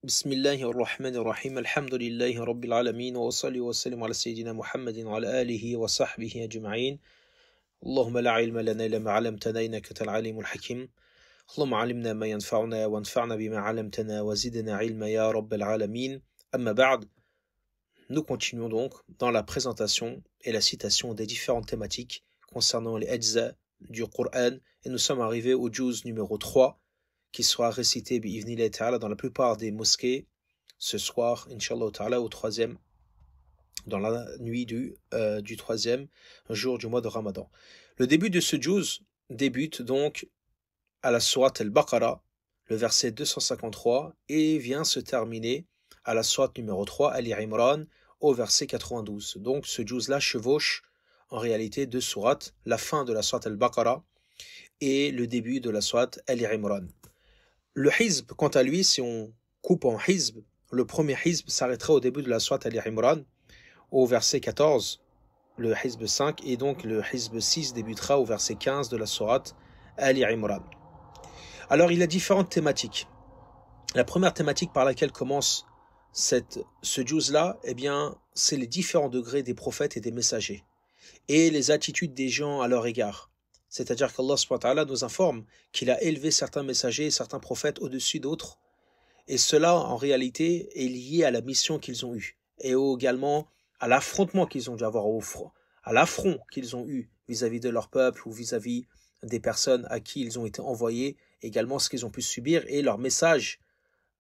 بسم الله الرحمن الرحيم الحمد لله رب العالمين وصلي وسلم على سيدنا محمد وعلى آله وصحبه أجمعين. اللهم لا علم لنا إلا ما علمتنا إنك أنت العليم الحكيم. اللهم علمنا ما ينفعنا وانفعنا بما علمتنا وزدنا علما يا رب العالمين. أما بعد, nous continuons donc dans la présentation et la citation des différentes thématiques concernant les ajza du Coran et nous sommes arrivés au juz numéro 3 qui sera récité bi'ivnillah ta'ala dans la plupart des mosquées ce soir, Inch'Allah ta'ala, au troisième, dans la nuit du troisième jour du mois de Ramadan. Le début de ce juz débute donc à la sourate al-Baqarah, le verset 253, et vient se terminer à la sourate numéro 3, Ali Imran, au verset 92. Donc ce juz-là chevauche en réalité deux sourates, la fin de la sourate al-Baqarah et le début de la sourate Ali Imran. Le hizb, quant à lui, si on coupe en hizb, le premier hizb s'arrêtera au début de la sourate Ali Imran, au verset 14, le hizb 5, et donc le hizb 6 débutera au verset 15 de la sourate Ali Imran. Alors il y a différentes thématiques. La première thématique par laquelle commence ce juz-là, eh bien, c'est les différents degrés des prophètes et des messagers, et les attitudes des gens à leur égard. C'est-à-dire qu'Allah subhanahu wa ta'ala nous informe qu'il a élevé certains messagers et certains prophètes au-dessus d'autres. Et cela, en réalité, est lié à la mission qu'ils ont eue. Et également à l'affrontement qu'ils ont dû avoir à l'affront qu'ils ont eu vis-à-vis de leur peuple ou vis-à-vis des personnes à qui ils ont été envoyés, également ce qu'ils ont pu subir et leur message,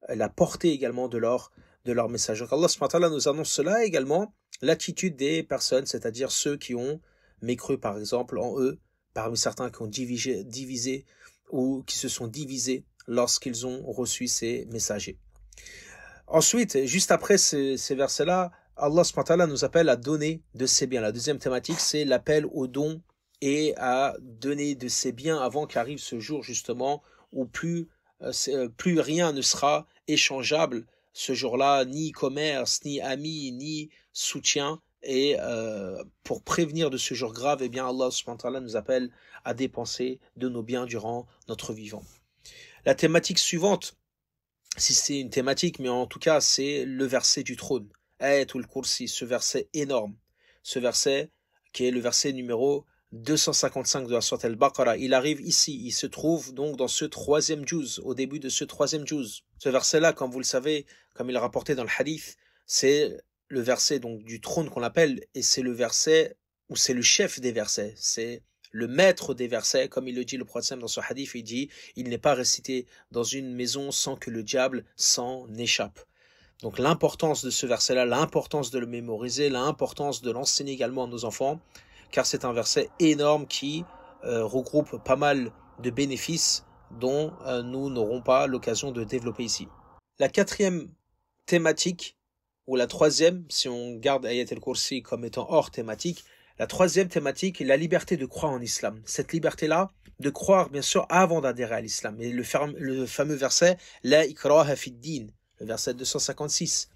la portée également de leur message. Donc Allah subhanahu wa ta'ala nous annonce cela, également l'attitude des personnes, c'est-à-dire ceux qui ont mécru par exemple en eux, parmi certains qui ont divisé ou qui se sont divisés lorsqu'ils ont reçu ces messagers. Ensuite, juste après ces versets-là, Allah subhanahu wa ta'ala nous appelle à donner de ses biens. La deuxième thématique, c'est l'appel au don et à donner de ses biens avant qu'arrive ce jour justement où plus rien ne sera échangeable ce jour-là, ni commerce, ni amis, ni soutien. Et pour prévenir de ce jour grave, eh bien Allah subhanahu wa ta'ala nous appelle à dépenser de nos biens durant notre vivant. La thématique suivante, si c'est une thématique, mais en tout cas c'est le verset du trône, Ayatul Kursi, ce verset énorme, ce verset qui est le verset numéro 255 de la sourate al-Baqarah. Il arrive ici, il se trouve donc dans ce troisième juz, au début de ce troisième juz. Ce verset-là, comme vous le savez, comme il est rapporté dans le hadith, c'est le verset donc du trône qu'on appelle, et c'est le verset où c'est le chef des versets, c'est le maître des versets, comme il le dit le prophète dans ce hadith, il dit il n'est pas récité dans une maison sans que le diable s'en échappe. Donc l'importance de ce verset-là, l'importance de le mémoriser, l'importance de l'enseigner également à nos enfants, car c'est un verset énorme qui regroupe pas mal de bénéfices dont nous n'aurons pas l'occasion de développer ici. La quatrième thématique, ou la troisième, si on garde Ayat al-Kursi comme étant hors thématique, la troisième thématique est la liberté de croire en islam. Cette liberté-là, de croire bien sûr avant d'adhérer à l'islam. Et le fameux verset, La ikraha fid din, le verset 256,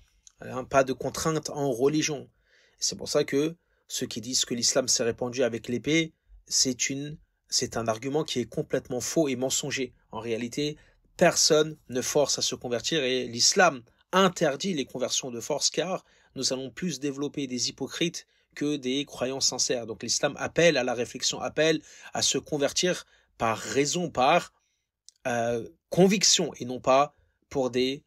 pas de contrainte en religion. C'est pour ça que ceux qui disent que l'islam s'est répandu avec l'épée, c'est un argument qui est complètement faux et mensonger. En réalité, personne ne force à se convertir et l'islam interdit les conversions de force, car nous allons plus développer des hypocrites que des croyants sincères. Donc l'islam appelle à la réflexion, appelle à se convertir par raison, par conviction, et non pas pour des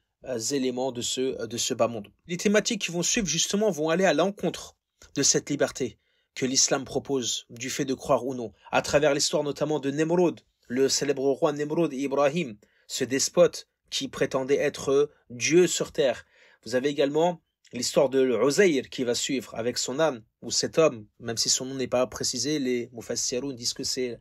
éléments de ce bas monde. Les thématiques qui vont suivre justement vont aller à l'encontre de cette liberté que l'islam propose, du fait de croire ou non, à travers l'histoire notamment de Nemrod, le célèbre roi Nemrod et Ibrahim, ce despote qui prétendait être Dieu sur terre. Vous avez également l'histoire de Uzayr qui va suivre avec son âne, ou cet homme, même si son nom n'est pas précisé, les Mufassiroun disent que c'est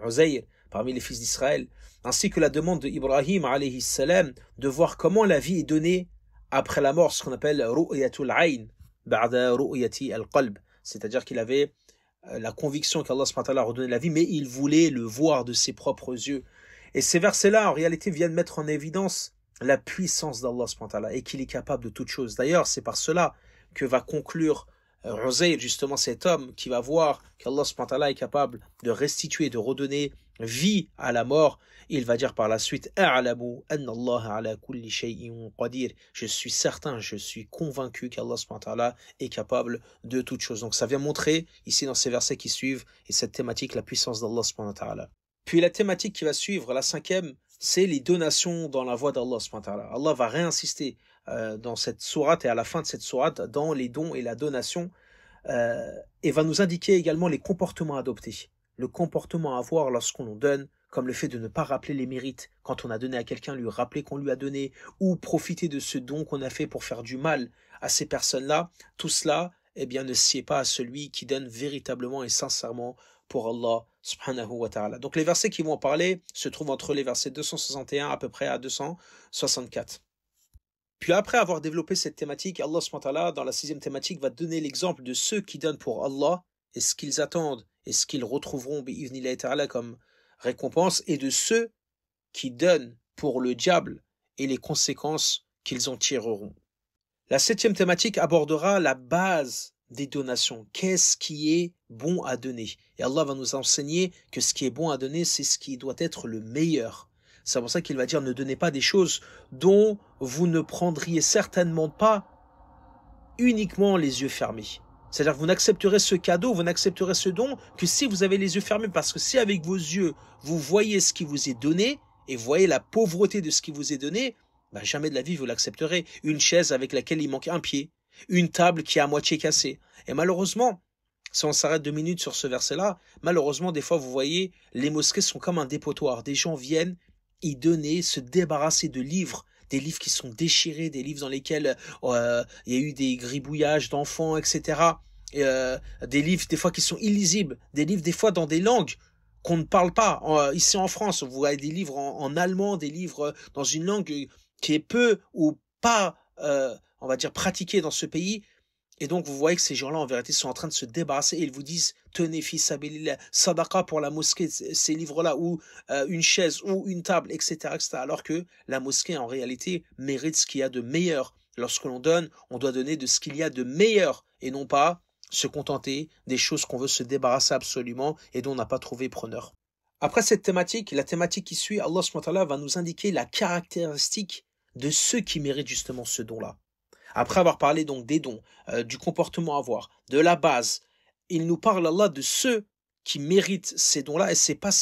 Uzayr, parmi les fils d'Israël, ainsi que la demande de Ibrahim alayhi salam de voir comment la vie est donnée après la mort, ce qu'on appelle Ru'yatul Ayn, ba'da ru'yati al-qalb, c'est-à-dire qu'il avait la conviction qu'Allah subhanahu wa ta'ala a redonné la vie, mais il voulait le voir de ses propres yeux. Et ces versets-là, en réalité, viennent mettre en évidence la puissance d'Allah subhanahu wa ta'ala et qu'il est capable de toutes choses. D'ailleurs, c'est par cela que va conclure Uzayr, justement cet homme qui va voir qu'Allah subhanahu wa ta'ala est capable de restituer, de redonner vie à la mort. Il va dire par la suite A'lamu anna Allah ala kulli shay'in qadir. Je suis certain, je suis convaincu qu'Allah subhanahu wa ta'ala est capable de toutes choses. Donc ça vient montrer ici dans ces versets qui suivent et cette thématique la puissance d'Allah subhanahu wa ta'ala. Puis la thématique qui va suivre, la cinquième, c'est les donations dans la voie d'Allah subhanahu wa ta'ala. Allah va réinsister dans cette sourate et à la fin de cette sourate dans les dons et la donation et va nous indiquer également les comportements à adopter. Le comportement à avoir lorsqu'on donne, comme le fait de ne pas rappeler les mérites quand on a donné à quelqu'un, lui rappeler qu'on lui a donné, ou profiter de ce don qu'on a fait pour faire du mal à ces personnes-là, tout cela, eh bien, ne sied pas à celui qui donne véritablement et sincèrement pour Allah subhanahu wa ta'ala. Donc les versets qui vont en parler se trouvent entre les versets 261 à peu près à 264. Puis après avoir développé cette thématique, Allah subhanahu wa ta'ala, dans la sixième thématique, va donner l'exemple de ceux qui donnent pour Allah et ce qu'ils attendent et ce qu'ils retrouveront bi'idhnillahi ta'ala comme récompense, et de ceux qui donnent pour le diable et les conséquences qu'ils en tireront. La septième thématique abordera la base des donations. Qu'est-ce qui est bon à donner? Et Allah va nous enseigner que ce qui est bon à donner, c'est ce qui doit être le meilleur. C'est pour ça qu'il va dire ne donnez pas des choses dont vous ne prendriez certainement pas uniquement les yeux fermés. C'est-à-dire que vous n'accepterez ce cadeau, vous n'accepterez ce don que si vous avez les yeux fermés, parce que si avec vos yeux vous voyez ce qui vous est donné et vous voyez la pauvreté de ce qui vous est donné, jamais de la vie vous l'accepterez. Une chaise avec laquelle il manque un pied, une table qui est à moitié cassée. Et malheureusement, si on s'arrête 2 minutes sur ce verset-là, malheureusement des fois vous voyez, les mosquées sont comme un dépotoir. Des gens viennent y donner, se débarrasser de livres, des livres qui sont déchirés, des livres dans lesquels il y a eu des gribouillages d'enfants, etc. Des livres des fois qui sont illisibles, des livres des fois dans des langues qu'on ne parle pas. Ici en France, vous voyez des livres en allemand, des livres dans une langue qui est peu ou pas, on va dire, pratiquée dans ce pays. Et donc vous voyez que ces gens-là en vérité sont en train de se débarrasser et ils vous disent tenez fi sabilillah, sadaqa pour la mosquée, ces livres-là, ou une chaise ou une table, etc., etc. Alors que la mosquée en réalité mérite ce qu'il y a de meilleur. Lorsque l'on donne, on doit donner de ce qu'il y a de meilleur et non pas se contenter des choses qu'on veut se débarrasser absolument et dont on n'a pas trouvé preneur. Après cette thématique, la thématique qui suit, Allah subhanahu wa ta'ala va nous indiquer la caractéristique de ceux qui méritent justement ce don-là. Après avoir parlé donc des dons, du comportement à avoir, de la base, il nous parle Allah de ceux qui méritent ces dons-là et c'est pas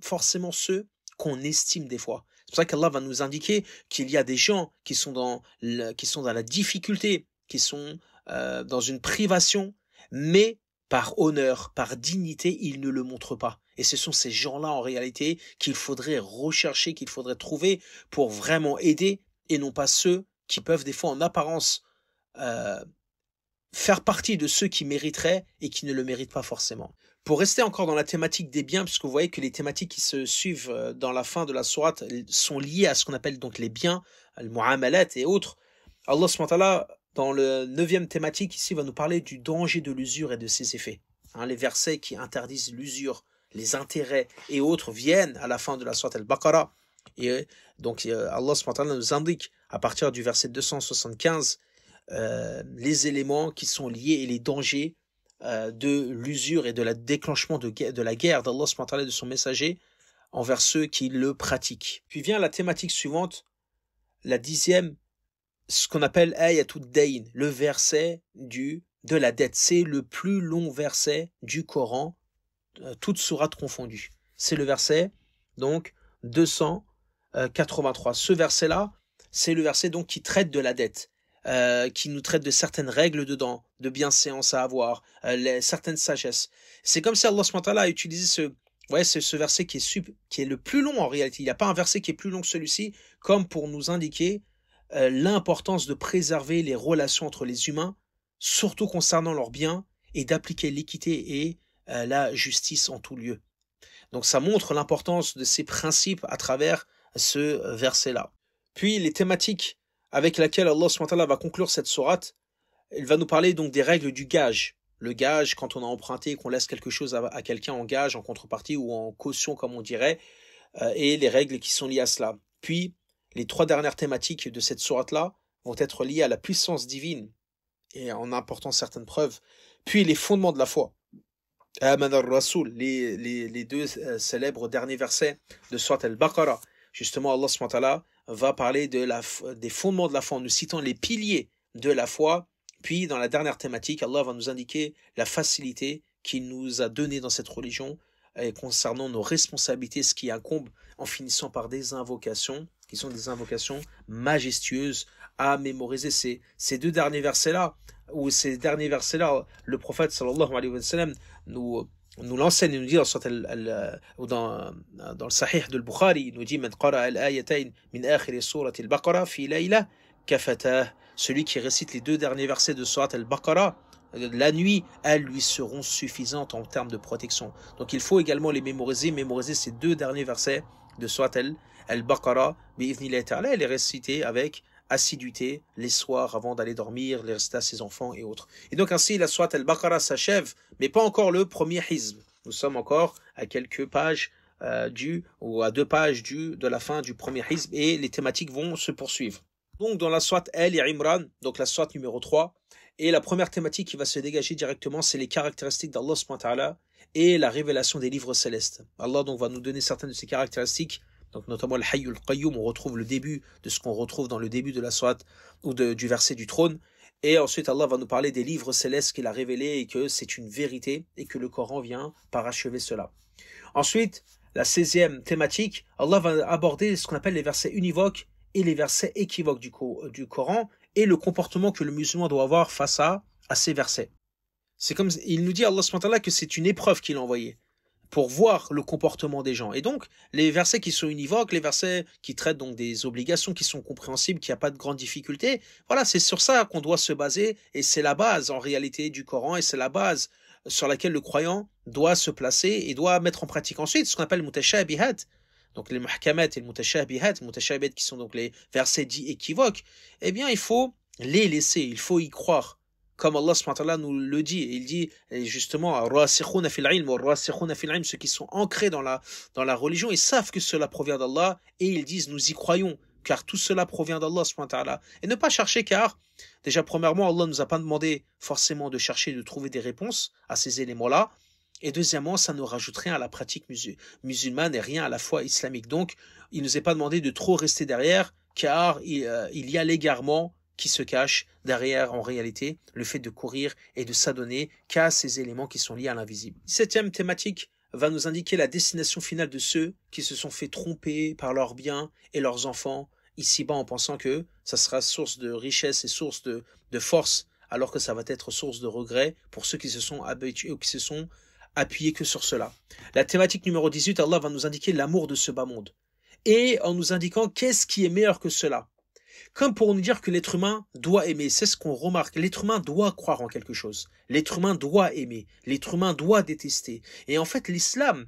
forcément ceux qu'on estime des fois. C'est pour ça qu'Allah va nous indiquer qu'il y a des gens qui sont dans la difficulté, qui sont dans une privation, mais par honneur, par dignité, ils ne le montrent pas. Et ce sont ces gens-là en réalité qu'il faudrait rechercher, qu'il faudrait trouver pour vraiment aider et non pas ceux qui peuvent des fois en apparence faire partie de ceux qui mériteraient et qui ne le méritent pas forcément. Pour rester encore dans la thématique des biens, puisque vous voyez que les thématiques qui se suivent dans la fin de la sourate sont liées à ce qu'on appelle donc les biens, le mu'amalat et autres, Allah subhanahu wa ta'ala, dans le 9e thématique ici, va nous parler du danger de l'usure et de ses effets. Les versets qui interdisent l'usure, les intérêts et autres viennent à la fin de la sourate Al-Baqarah. Et donc Allah subhanahu wa ta'ala nous indique à partir du verset 275 les éléments qui sont liés et les dangers de l'usure et de la déclenchement de la guerre d'Allah subhanahu wa ta'ala et de son messager envers ceux qui le pratiquent. Puis vient la thématique suivante, la 10e, ce qu'on appelle Ayatud Dayn, le verset de la dette. C'est le plus long verset du Coran, toute sourate confondue. C'est le verset donc 283. Ce verset-là, c'est le verset donc qui traite de la dette, qui nous traite de certaines règles dedans, de bienséance à avoir, certaines sagesses. C'est comme si Allah subhanahu wa ta'ala a utilisé ce verset qui est le plus long en réalité. Il n'y a pas un verset qui est plus long que celui-ci, comme pour nous indiquer l'importance de préserver les relations entre les humains, surtout concernant leurs biens, et d'appliquer l'équité et la justice en tout lieu. Donc ça montre l'importance de ces principes à travers ce verset-là. Puis les thématiques avec lesquelles Allah subhanahu wa ta'ala va conclure cette sourate, il va nous parler donc des règles du gage. Le gage, quand on a emprunté et qu'on laisse quelque chose à quelqu'un en gage, en contrepartie ou en caution comme on dirait, et les règles qui sont liées à cela. Puis les 3 dernières thématiques de cette sourate-là vont être liées à la puissance divine et en apportant certaines preuves. Puis les fondements de la foi. Aman al-Rasoul, les deux célèbres derniers versets de Surat al-Baqarah. Justement, Allah subhanahu wa ta'ala va parler des fondements de la foi en nous citant les piliers de la foi. Puis, dans la dernière thématique, Allah va nous indiquer la facilité qu'il nous a donnée dans cette religion concernant nos responsabilités, ce qui incombe en finissant par des invocations, qui sont des invocations majestueuses à mémoriser. Ces deux derniers versets-là, ou ces derniers versets-là, le prophète sallallahu alayhi wa sallam nous l'enseigne, il nous dit dans le Sahih de Bukhari, il nous dit Man qara al-ayatayn min akhir surat al-Baqarah fi layla kafatah. Celui qui récite les deux derniers versets de surat al-Baqarah la nuit, elles lui seront suffisantes en termes de protection. Donc il faut également les mémoriser ces deux derniers versets de surat al-Baqarah, bi'idhnillah ta'ala, et les réciter avec assiduité les soirs avant d'aller dormir, les réciter à ses enfants et autres. Et donc ainsi la surat al-Baqarah s'achève, mais pas encore le premier hizb. Nous sommes encore à quelques pages ou à 2 pages de la fin du premier hizb et les thématiques vont se poursuivre. Donc dans la sourate Al-Imran, donc la sourate numéro 3, et la première thématique qui va se dégager directement, c'est les caractéristiques d'Allah subhanahu wa ta'ala et la révélation des livres célestes. Allah donc va nous donner certaines de ces caractéristiques, donc notamment le Hayyul Qayyum, on retrouve le début de ce qu'on retrouve dans le début de la sourate ou du verset du trône. Et ensuite Allah va nous parler des livres célestes qu'il a révélés et que c'est une vérité et que le Coran vient parachever cela. Ensuite, la 16e thématique, Allah va aborder ce qu'on appelle les versets univoques et les versets équivoques du Coran et le comportement que le musulman doit avoir face à ces versets. C'est comme il nous dit Allah subhanahu wa ta'ala que c'est une épreuve qu'il a envoyée pour voir le comportement des gens. Et donc, les versets qui sont univoques, les versets qui traitent donc des obligations qui sont compréhensibles, qu'il n'y a pas de grandes difficultés, voilà, c'est sur ça qu'on doit se baser et c'est la base en réalité du Coran et c'est la base sur laquelle le croyant doit se placer et doit mettre en pratique. Ensuite, ce qu'on appelle mutashabihat, donc les muhkamat et le mutashabihat qui sont donc les versets dits équivoques, eh bien il faut les laisser, il faut y croire. Comme Allah subhanahu wa ta'ala nous le dit, il dit justement ceux qui sont ancrés dans la religion, ils savent que cela provient d'Allah et ils disent nous y croyons car tout cela provient d'Allah subhanahu wa ta'ala. Et ne pas chercher car, déjà premièrement, Allah ne nous a pas demandé forcément de chercher, de trouver des réponses à ces éléments-là. Et deuxièmement, ça ne rajoute rien à la pratique musulmane et rien à la foi islamique. Donc, il ne nous est pas demandé de trop rester derrière, car il y a l'égarement qui se cache derrière, en réalité, le fait de courir et de s'adonner qu'à ces éléments qui sont liés à l'invisible. 7e thématique va nous indiquer la destination finale de ceux qui se sont fait tromper par leurs biens et leurs enfants ici-bas en pensant que ça sera source de richesse et source de force, alors que ça va être source de regret pour ceux qui se sont habitués ou qui se sont appuyés que sur cela. La thématique numéro 18, Allah va nous indiquer l'amour de ce bas monde. Et en nous indiquant qu'est-ce qui est meilleur que cela. Comme pour nous dire que l'être humain doit aimer, c'est ce qu'on remarque. L'être humain doit croire en quelque chose. L'être humain doit aimer. L'être humain doit détester. Et en fait, l'islam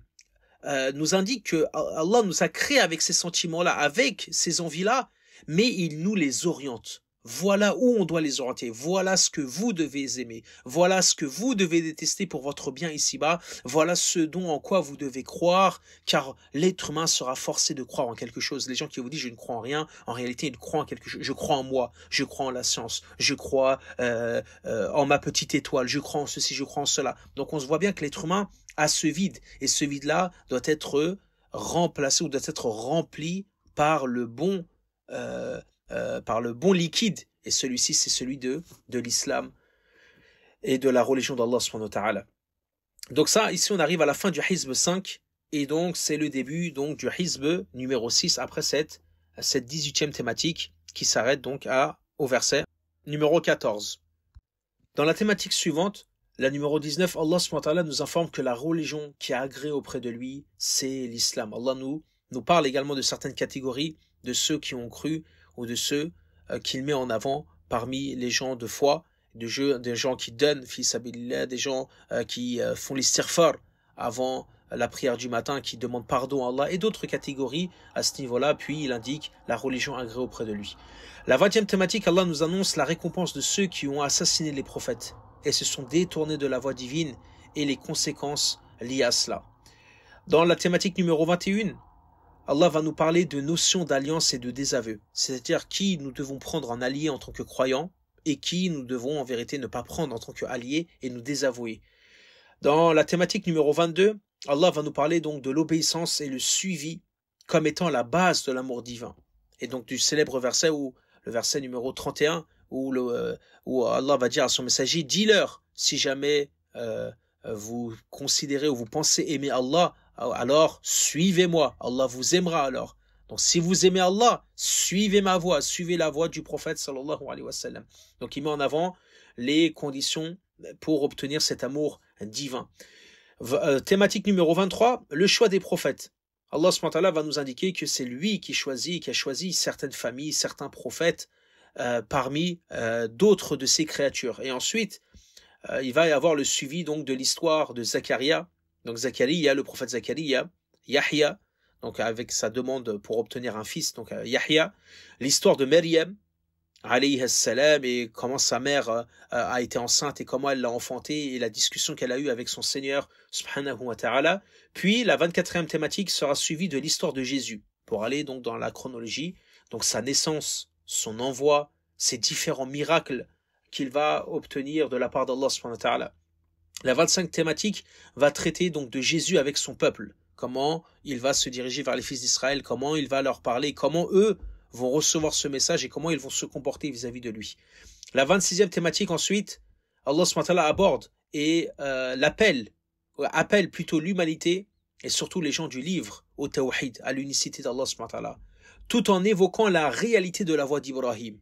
nous indique que Allah nous a créés avec ces sentiments-là, avec ces envies-là, mais il nous les oriente. Voilà où on doit les orienter. Voilà ce que vous devez aimer. Voilà ce que vous devez détester pour votre bien ici-bas. Voilà ce dont en quoi vous devez croire, car l'être humain sera forcé de croire en quelque chose. Les gens qui vous disent je ne crois en rien, en réalité ils croient en quelque chose. Je crois en moi, je crois en la science, je crois en ma petite étoile, je crois en ceci, je crois en cela. Donc on se voit bien que l'être humain a ce vide, et ce vide-là doit être remplacé ou doit être rempli par le bon liquide, et celui-ci c'est celui de l'islam et de la religion d'Allah subhanahu wa ta'ala. Donc ça, ici on arrive à la fin du hizb 5 et donc c'est le début donc du hizb numéro 6 après cette 18e thématique qui s'arrête donc au verset numéro 14. Dans la thématique suivante, la numéro 19, Allah subhanahu wa ta'ala nous informe que la religion qui est agréée auprès de lui, c'est l'islam. Allah nous parle également de certaines catégories de ceux qui ont cru ou de ceux qu'il met en avant parmi les gens de foi, des gens qui donnent fi sabilillah, des gens qui font l'istighfar avant la prière du matin, qui demandent pardon à Allah, et d'autres catégories à ce niveau-là. Puis il indique la religion agréée auprès de lui. La 20e thématique, Allah nous annonce la récompense de ceux qui ont assassiné les prophètes et se sont détournés de la voie divine et les conséquences liées à cela. Dans la thématique numéro 21, Allah va nous parler de notions d'alliance et de désaveu, c'est-à-dire qui nous devons prendre en allié en tant que croyants et qui nous devons en vérité ne pas prendre en tant qu'alliés et nous désavouer. Dans la thématique numéro 22, Allah va nous parler donc de l'obéissance et le suivi comme étant la base de l'amour divin. Et donc du célèbre verset, le verset numéro 31, où Allah va dire à son messager, dis-leur, si jamais vous considérez ou vous pensez aimer Allah, alors suivez-moi, Allah vous aimera alors. Donc si vous aimez Allah, suivez ma voie, suivez la voie du prophète sallallahu alayhi wa sallam. Donc il met en avant les conditions pour obtenir cet amour divin. Thématique numéro 23, le choix des prophètes. Allah subhanahu wa ta'ala va nous indiquer que c'est lui qui a choisi certaines familles, certains prophètes parmi d'autres de ses créatures. Et ensuite, il va y avoir le suivi donc de l'histoire de Zacharia. Donc Zacharia, le prophète Zacharia, Yahya, donc avec sa demande pour obtenir un fils, donc Yahya, l'histoire de Maryam, alayhi salam, et comment sa mère a été enceinte et comment elle l'a enfanté et la discussion qu'elle a eue avec son Seigneur subhanahu wa ta'ala. Puis la 24e thématique sera suivie de l'histoire de Jésus pour aller donc dans la chronologie, donc sa naissance, son envoi, ses différents miracles qu'il va obtenir de la part d'Allah subhanahu wa ta'ala. La 25e thématique va traiter donc de Jésus avec son peuple, comment il va se diriger vers les fils d'Israël, comment il va leur parler, comment eux vont recevoir ce message et comment ils vont se comporter vis-à-vis de lui. La 26e thématique ensuite, Allah subhanahu wa ta'ala aborde et appelle plutôt l'humanité et surtout les gens du livre au tawhid, à l'unicité d'Allah subhanahu wa ta'ala, tout en évoquant la réalité de la voie d'Ibrahim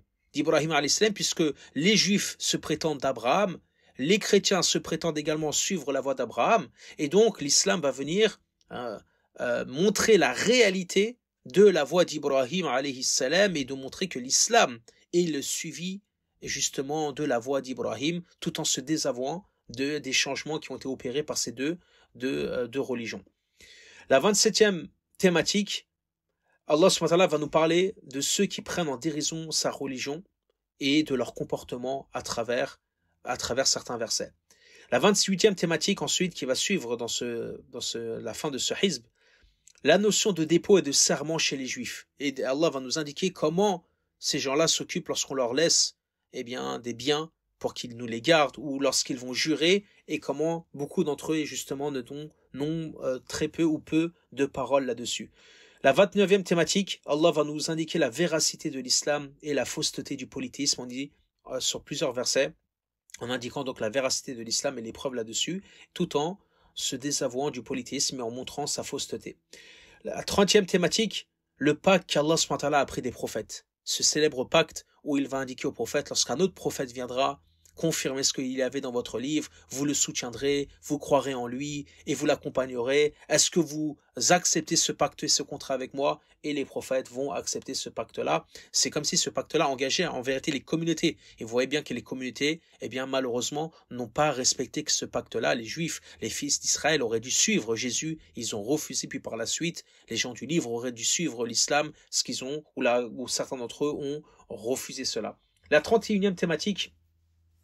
alayhi salam, puisque les juifs se prétendent d'Abraham, les chrétiens se prétendent également suivre la voie d'Abraham, et donc l'islam va venir montrer la réalité de la voie d'Ibrahim alayhi salam et de montrer que l'islam est le suivi justement de la voie d'Ibrahim, tout en se désavouant des changements qui ont été opérés par ces deux religions. La 27e thématique, Allah subhanahu wa ta'ala va nous parler de ceux qui prennent en dérision sa religion et de leur comportement à travers certains versets. La 28e thématique ensuite qui va suivre dans la fin de ce hizb, la notion de dépôt et de serment chez les juifs. Et Allah va nous indiquer comment ces gens-là s'occupent lorsqu'on leur laisse des biens pour qu'ils nous les gardent ou lorsqu'ils vont jurer et comment beaucoup d'entre eux justement n'ont très peu ou peu de paroles là-dessus. La 29e thématique, Allah va nous indiquer la véracité de l'islam et la fausseté du polythéisme. On dit sur plusieurs versets, en indiquant donc la véracité de l'islam et les preuves là-dessus, tout en se désavouant du polythéisme et en montrant sa fausseté. La 30e thématique, le pacte qu'Allah subhanahu wa ta'ala a pris des prophètes. Ce célèbre pacte où il va indiquer aux prophètes, lorsqu'un autre prophète viendra, confirmez ce qu'il y avait dans votre livre, vous le soutiendrez, vous croirez en lui et vous l'accompagnerez. Est-ce que vous acceptez ce pacte et ce contrat avec moi? Et les prophètes vont accepter ce pacte-là. C'est comme si ce pacte-là engageait en vérité les communautés. Et vous voyez bien que les communautés, malheureusement, n'ont pas respecté que ce pacte-là. Les Juifs, les fils d'Israël auraient dû suivre Jésus, ils ont refusé. Puis par la suite, les gens du livre auraient dû suivre l'islam, ou certains d'entre eux ont refusé cela. La 31e thématique,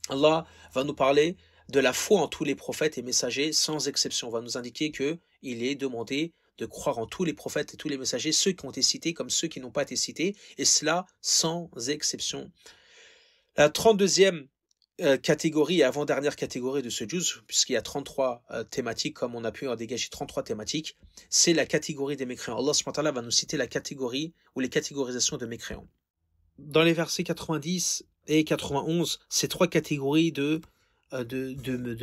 Allah va nous parler de la foi en tous les prophètes et messagers sans exception. On va nous indiquer qu'il est demandé de croire en tous les prophètes et tous les messagers, ceux qui ont été cités comme ceux qui n'ont pas été cités, et cela sans exception. La 32e catégorie et avant-dernière catégorie de ce juz, puisqu'il y a 33 thématiques, comme on a pu en dégager 33 thématiques, c'est la catégorie des mécréants. Allah subhanahu wa ta'ala va nous citer la catégorie ou les catégorisations de mécréants. Dans les versets 90 et 91, ces trois catégories de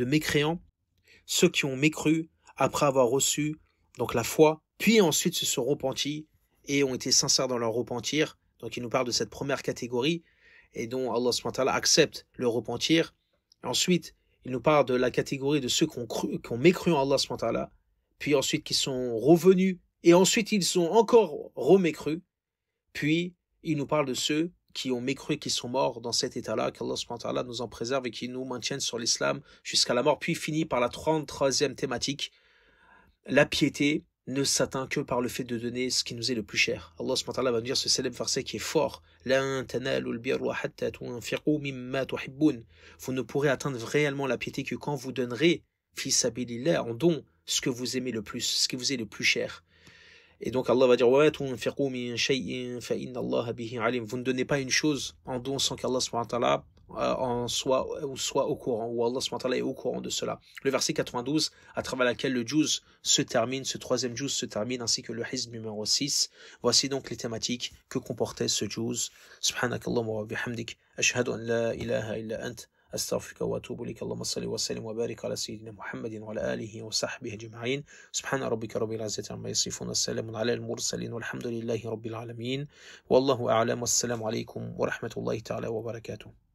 mécréants, ceux qui ont mécru après avoir reçu donc la foi, puis ensuite se sont repentis et ont été sincères dans leur repentir. Donc il nous parle de cette première catégorie et dont Allah subhanahu wa ta'ala accepte le repentir. Ensuite, il nous parle de la catégorie de ceux qui ont mécru en Allah subhanahu wa ta'ala, puis ensuite qui sont revenus et ensuite ils sont encore remécrus. Puis il nous parle de ceux qui ont mécru, qui sont morts dans cet état-là, qu'Allah subhanahu wa ta'ala nous en préserve et qui nous maintienne sur l'islam jusqu'à la mort. Puis finit par la 33e thématique, la piété ne s'atteint que par le fait de donner ce qui nous est le plus cher. Allah subhanahu wa ta'ala va nous dire ce célèbre verset qui est fort, vous ne pourrez atteindre réellement la piété que quand vous donnerez fi sabilillah en don ce que vous aimez le plus, ce qui vous est le plus cher. Et donc Allah va dire vous ne donnez pas une chose en don sans qu'Allah subhanahu wa ta'ala soit au courant, ou Allah subhanahu wa ta'ala est au courant de cela. Le verset 92, à travers lequel le juz se termine, ce troisième juz se termine, ainsi que le hizb numéro 6. Voici donc les thématiques que comportait ce juz. Subhanakallahumma wa bihamdik, ashhadu an la ilaha illa ant, astaghfiruka wa atubu ilayk. Allahumma salli wa sallim wa barik ala sayyidina Muhammadin wa ala alihi wa sahbihi ajma'in. Subhana rabbika rabbil izzati amma yasifun, wa salamun ala al-mursalin, walhamdulillahi rabbil alamin. Wallahu a'lam, wassalamu alaykum wa rahmatullahi ta'ala wa barakatuh.